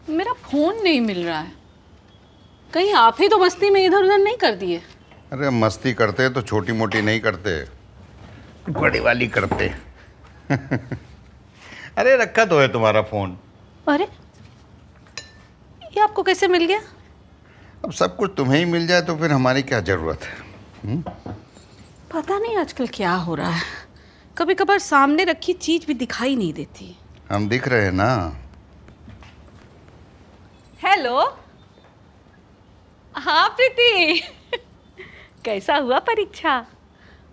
मेरा फोन नहीं मिल रहा है। कहीं आप ही तो मस्ती में इधर उधर नहीं कर दिए? अरे मस्ती करते तो छोटी मोटी नहीं करते, बड़ी वाली करते। अरे रखा तो है तुम्हारा फोन। अरे ये आपको कैसे मिल गया? अब सब कुछ तुम्हें ही मिल जाए तो फिर हमारी क्या जरूरत है? पता नहीं आजकल क्या हो रहा है, कभी कभार सामने रखी चीज भी दिखाई नहीं देती। हम दिख रहे हैं ना। हेलो। हाँ प्रीति। कैसा हुआ परीक्षा?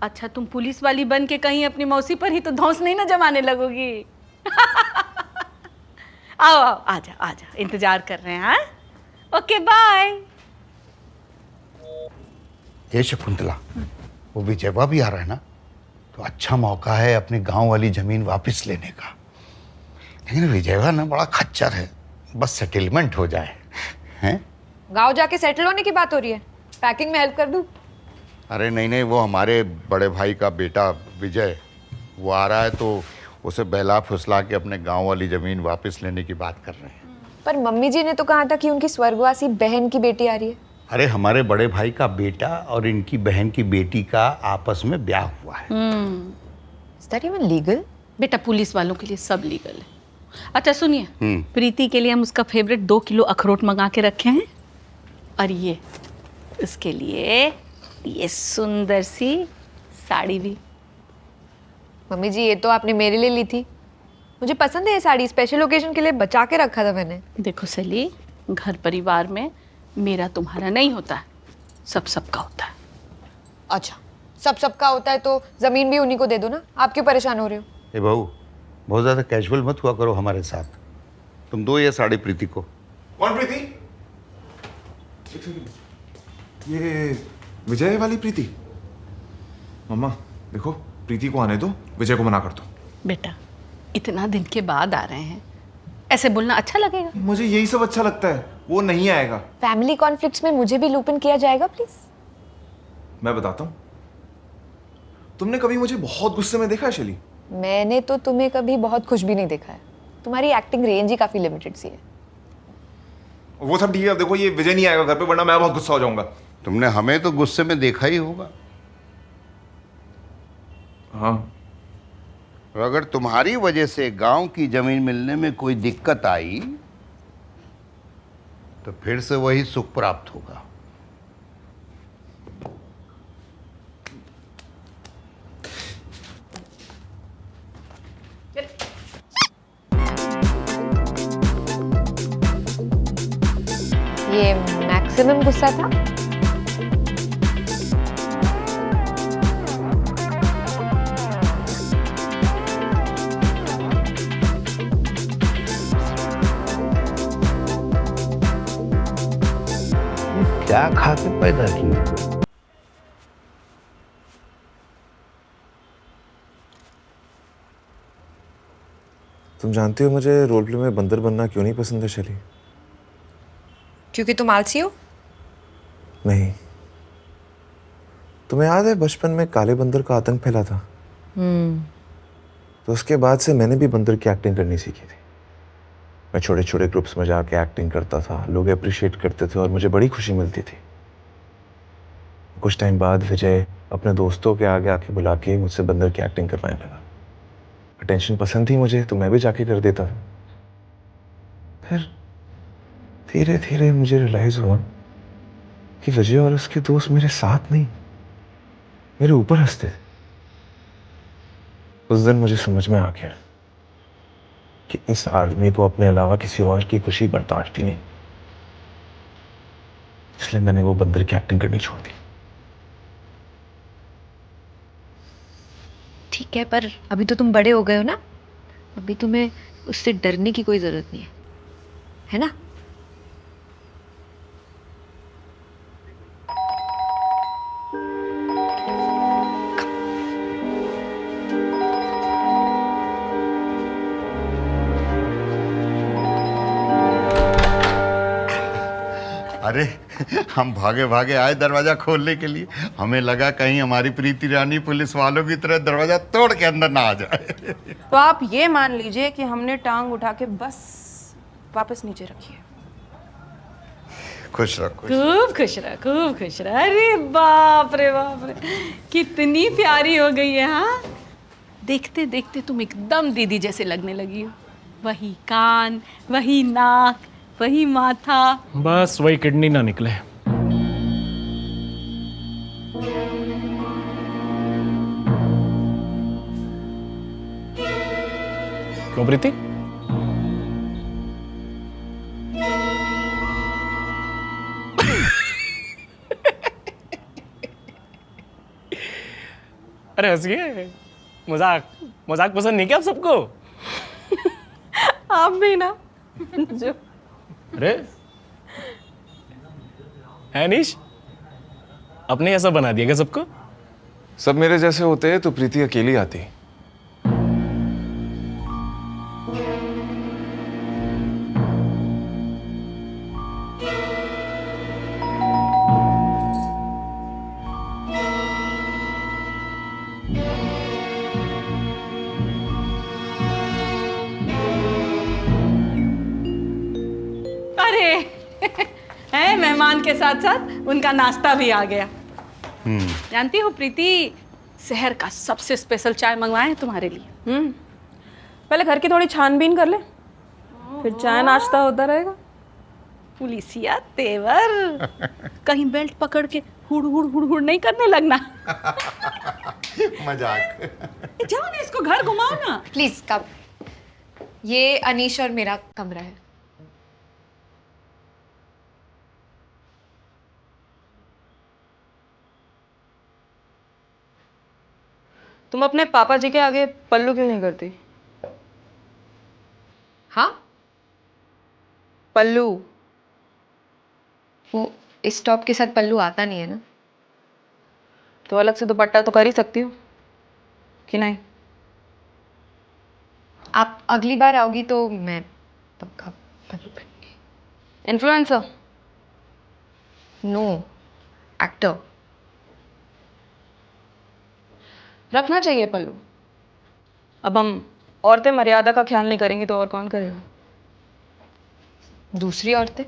अच्छा तुम पुलिस वाली बन के कहीं अपनी मौसी पर ही तो धौंस नहीं ना जमाने लगोगी। आओ आओ, आजा आजा, इंतजार कर रहे हैं। हाँ ओके बाय। ये शकुंतला, वो विजयवा भी आ रहा है ना, तो अच्छा मौका है अपने गांव वाली जमीन वापस लेने का। लेकिन विजयवा ना बड़ा खच्चर है, बस सेटलमेंट हो जाए। हैं? गांव जाके सेटल होने की बात हो रही है, पैकिंग में हेल्प कर दूं? अरे नहीं नहीं, वो हमारे बड़े भाई का बेटा विजय वो आ रहा है, तो उसे बहला फुसला के अपने गांव वाली जमीन वापस लेने की बात कर रहे हैं। पर मम्मी जी ने तो कहा था कि उनकी स्वर्गवासी बहन की बेटी आ रही है। अरे हमारे बड़े भाई का बेटा और इनकी बहन की बेटी का आपस में ब्याह हुआ है। Is that even legal? बेटा पुलिस वालों के लिए सब लीगल है। अच्छा सुनिए, प्रीति के लिए हम उसका फेवरेट 2 किलो अखरोट मंगा के रखे हैं, और ये उसके लिए ये सुंदर सी साड़ी भी। मम्मी जी ये तो आपने मेरे लिए ली थी, मुझे पसंद है ये साड़ी, स्पेशल ओकेजन के लिए बचा के रखा था मैंने। देखो सली, घर परिवार में मेरा तुम्हारा नहीं होता है, सब सबका होता है। अच्छा सब सबका होता है तो जमीन भी उन्हीं को दे दो ना, आप क्यों परेशान हो रहे हो? ए बहू, बहुत ज्यादा कैजुअल मत हुआ करो हमारे साथ। तुम दो ये साड़ी प्रीति को। कौन प्रीति? ये विजय वाली प्रीति? मम्मा देखो, प्रीति को आने दो, विजय को मना कर दो। बेटा इतना दिन के बाद आ रहे हैं, ऐसे बोलना अच्छा लगेगा? मुझे यही सब अच्छा लगता है, वो नहीं आएगा। फैमिली कॉन्फ्लिक्ट्स में मुझे भी लूप इन किया जाएगा प्लीज। मैं बताता हूँ, तुमने कभी मुझे बहुत गुस्से में देखा है शैली? मैंने तो तुम्हें कभी बहुत खुश भी नहीं देखा है, तुम्हारी एक्टिंग रेंज ही काफी लिमिटेड सी है। वो सब ठीक है, अब देखो ये विजय नहीं आएगा घर पे, वरना मैं बहुत गुस्सा हो जाऊंगा। तुमने हमें तो गुस्से में देखा ही होगा। हाँ। और अगर तुम्हारी वजह से गांव की जमीन मिलने में कोई दिक्कत आई तो फिर से वही सुख प्राप्त होगा। ये मैक्सिमम गुस्सा था? क्या खा के पैदा की? तुम जानती हो मुझे रोल प्ले में बंदर बनना क्यों नहीं पसंद है शैली? क्योंकि तुम आलसी हो? नहीं। तुम्हें याद है बचपन में काले बंदर का आतंक फैला था? तो उसके बाद से मैंने भी बंदर की एक्टिंग करनी सीखी थी। मैं छोटे छोटे ग्रुप्स में जाके एक्टिंग करता था, लोग अप्रिशिएट करते थे और मुझे बड़ी खुशी मिलती थी। कुछ टाइम बाद विजय अपने दोस्तों के आगे आके बुला के मुझसे बंदर की एक्टिंग करवाने लगा। अटेंशन पसंद थी मुझे, तो मैं भी जाके कर देता था। फिर धीरे धीरे मुझे रियलाइज हुआ कि विजय और उसके दोस्त मेरे साथ नहीं, मेरे ऊपर हंसते थे। उस दिन मुझे समझ में आ गया कि इस आदमी को अपने अलावा किसी और की खुशी बर्दाश्त ही नहीं। इसलिए मैंने वो बंदर की एक्टिंग करनी छोड़ दी। ठीक है, पर अभी तो तुम बड़े हो गए हो ना, अभी तुम्हें उससे डरने की कोई जरूरत नहीं है ना? अरे हम भागे भागे आए दरवाजा खोलने के लिए, हमें लगा कहीं हमारी प्रीति रानी पुलिस वालों की तरह दरवाजा तोड़ के अंदर ना आ जाए। तो आप ये मान लीजिए कि हमने टांग उठा के बस वापस नीचे रखिए। खुश रखो। खूब खुश रह, खूब खुश रह। अरे बाप रे बाप रे, कितनी प्यारी हो गई है। हाँ, देखते देखते तुम एकदम दीदी जैसे लगने लगी हो। वही कान, वही नाक, वही माथा। बस वही किडनी ना निकले। क्यों प्रीति? अरे हंसिए, मजाक मजाक पसंद नहीं क्या आप सबको? आप भी ना जो अरे है निश, अपने ऐसा बना दिया क्या सबको? सब मेरे जैसे होते हैं तो प्रीति अकेली आती। अरे है, मेहमान के साथ साथ उनका नाश्ता भी आ गया। जानती हो प्रीति, शहर का सबसे स्पेशल चाय मंगवाए हैं तुम्हारे लिए। पहले घर की थोड़ी छानबीन कर ले, फिर चाय नाश्ता होता रहेगा। पुलिसिया तेवर, कहीं बेल्ट पकड़ के हुड़ हुड़ हुड़ हुड़ नहीं करने लगना। मजाक। जाओ ना, इसको घर घुमाओ ना। Please come. ये अनीश और मेरा कमरा है। तुम अपने पापा जी के आगे पल्लू क्यों नहीं करती? हाँ, पल्लू। वो इस टॉप के साथ पल्लू आता नहीं है ना। तो अलग से दुपट्टा तो कर ही सकती हो कि नहीं? आप अगली बार आओगी तो मैं पक्का पल्लू पहनूंगी। इन्फ्लुएंसर? No, actor. रखना चाहिए पल्लू। अब हम औरतें मर्यादा का ख्याल नहीं करेंगी तो और कौन करेगा? दूसरी औरतें?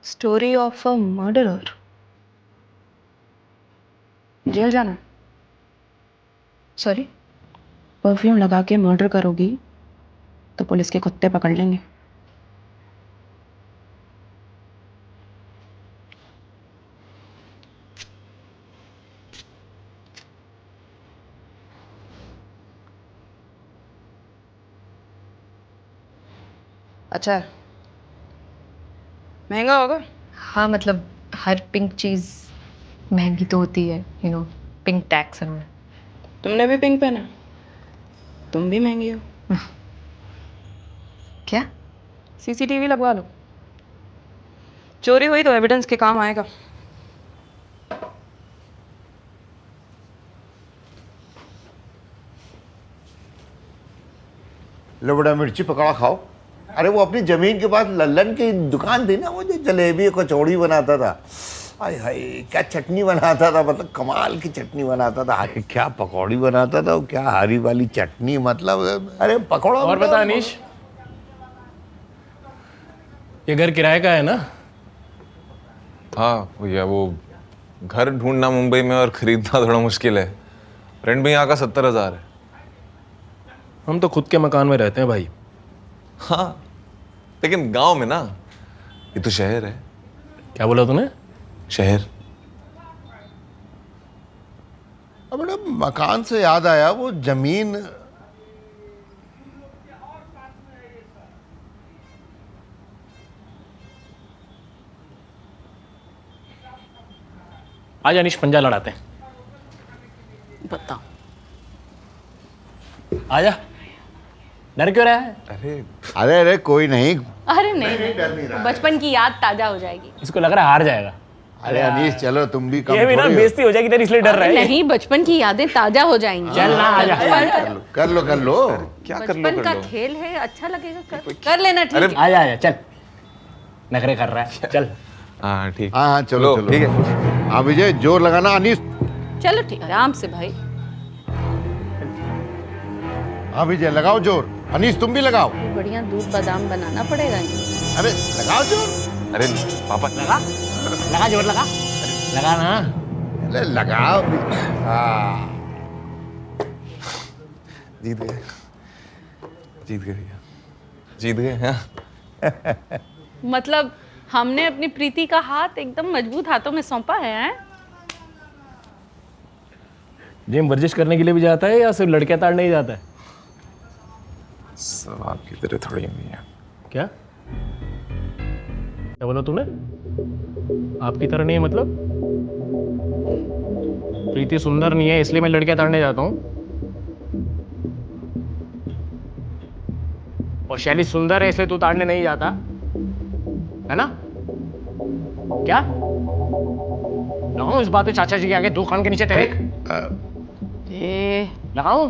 Story of a murderer. Jail जाना? सॉरी? परफ्यूम लगा के मर्डर करोगी तो पुलिस के कुत्ते पकड़ लेंगे। अच्छा, महंगा होगा? हाँ, मतलब हर पिंक चीज महंगी तो होती है, यू नो, पिंक टैक्स है। तुमने भी पिंक पहना? तुम भी महंगी हो। क्या? सीसीटीवी लगवा लो, चोरी हुई तो एविडेंस के काम आएगा। लो बड़ा, मिर्ची पकौड़ा खाओ। अरे वो अपनी जमीन के पास लल्लन की दुकान थी ना, वो जो जलेबी कचौड़ी बनाता था। हाय हाय, क्या चटनी बनाता था, मतलब कमाल की चटनी बनाता था। अरे क्या पकौड़ी बनाता था, क्या हरी वाली चटनी, मतलब अरे पकौड़ा। और बता अनीश, ये घर किराए का है ना? हाँ भैया, वो घर ढूंढना मुंबई में और खरीदना थोड़ा मुश्किल है। रेंट भी यहाँ का 70,000 है। हम तो खुद के मकान में रहते हैं भाई। हाँ, लेकिन गांव में ना, ये तो शहर है। क्या बोला तूने? शहर। अब बेटा, मकान से याद आया, वो जमीन आज अनीश पंजा लड़ाते हैं। बताओ। आजा, डर क्यों रहा है? अरे अरे अरे कोई नहीं। अरे नहीं, बचपन की याद ताजा हो जाएगी। इसको लग रहा है हार जाएगा। अरे अनीश चलो, तुम भी कम ये भी ना थोड़ी हो। बेइज्जती हो जाएगी तेरी, इसलिए डर रहा है। नहीं, बचपन की यादें ताजा हो जाएंगी। चल ना, आजा। कर लो कर लो। क्या कर लो बचपन का कर लो। खेल है, अच्छा लगेगा। कर लेना, ठीक है। आजा आजा, चल। नखरे कर रहा है, चल। हाँ ठीक। हाँ हाँ, चलो चलो। ठीक है। हाँ विजय, जोर लगाना। अनीश चलो ठीक है, आराम से भाई। हाँ विजय लगाओ जोर। अनीस तुम भी लगाओ। बढ़िया दूध बादाम बनाना पड़ेगा इनको। अरे लगाओ जोर। अरे पापा लगा जोर लगा। लगा ना। अरे लगाओ भी। हाँ जीत गए भैया, जीत गए। हाँ मतलब हमने अपनी प्रीति का हाथ एकदम मजबूत हाथों में सौंपा है, हैं? जिम वर्जिश करने के लिए भी जाता है या सिर्फ लड़कियां ताड़ने ही जाता है? सब आपकी तरह थोड़ी है भैया। क्या बोला तूने? आपकी तरह नहीं है मतलब? प्रीति सुंदर नहीं है इसलिए मैं लड़कियां ताड़ने जाता हूँ, और शैली सुंदर है इसलिए तू ताड़ने नहीं जाता है ना? क्या लगाऊं इस बात पे चाचा जी के आगे 2 कान के नीचे तेरे? लगाऊं?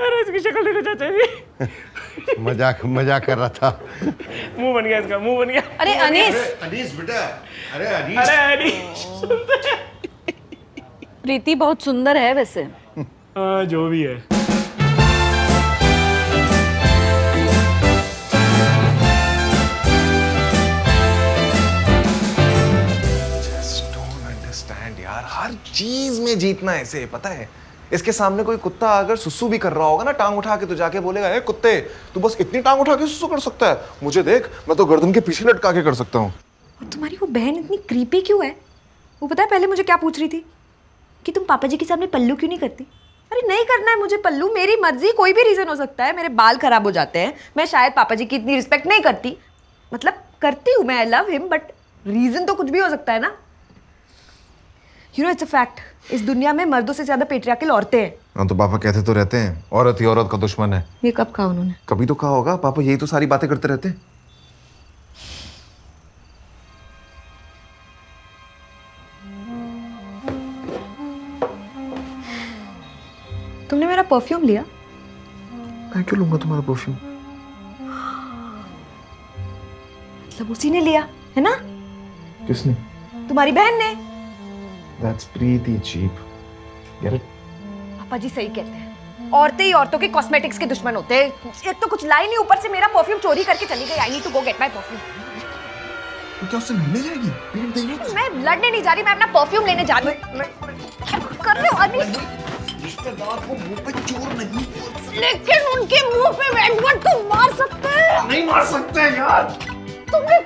अरे इसकी शक्ल देखो चाचा जी। मजाक कर रहा था। मुंह बन गया इसका, मुंह बन गया। अरे अनीस, अनीस बेटा। अरे अरे अनीस प्रीति बहुत सुंदर है वैसे। हाँ जो भी है। डोंट अंडरस्टैंड यार, हर चीज में जीतना ऐसे, पता है? इसके सामने कोई कुत्ता अगर सुसु भी कर रहा होगा ना टांग उठा के, तो जाके बोलेगा ए कुत्ते तू बस इतनी टांग उठा के सुसु कर सकता है, मुझे देख मैं तो गर्दन के पीछे लटका के कर सकता हूँ। और तुम्हारी वो बहन इतनी क्रीपी क्यों है? वो पता है पहले मुझे क्या पूछ रही थी कि तुम पापा जी के सामने पल्लू क्यों नहीं करती? अरे नहीं करना है मुझे पल्लू, मेरी मर्जी, कोई भी रीजन हो सकता है। मेरे बाल खराब हो जाते हैं, मैं शायद पापा जी की इतनी रिस्पेक्ट नहीं करती, मतलब करती हूँ मैं, I love him, but reason तो कुछ भी हो सकता है ना। You know it's a fact, इस दुनिया में मर्दों से ज्यादा पेट्रियार्कल औरतें हैं। हाँ तो पापा कहते तो रहते हैं औरत ही औरत का दुश्मन है। ये कब कहा उन्होंने? कभी तो कहा होगा, पापा यही तो सारी बातें करते रहते हैं। तुमने मेरा परफ्यूम लिया? मैं क्यों लूंगा तुम्हारा परफ्यूम? मतलब उसी ने लिया है ना? किसने? तुम्हारी बहन ने। That's pretty cheap. Get it? पापा जी सही कहते हैं, औरतें ही औरतों के कॉस्मेटिक्स के दुश्मन होते हैं। एक तो कुछ लाई नहीं, ऊपर से मेरा परफ्यूम चोरी करके चली गई। I need to go get my perfume. तो क्या उससे लड़ने जाएगी? पीट देगी? मैं लड़ने नहीं जा रही, मैं अपना परफ्यूम लेने जा रही हूँ। क्या कर रहे हो अनीस? रिश्तेदार को मुंह पे चोर नहीं। लेकिन उनके मुंह पे एडवर्ड को मार सकते हैं। नहीं मार सकते यार। तुमने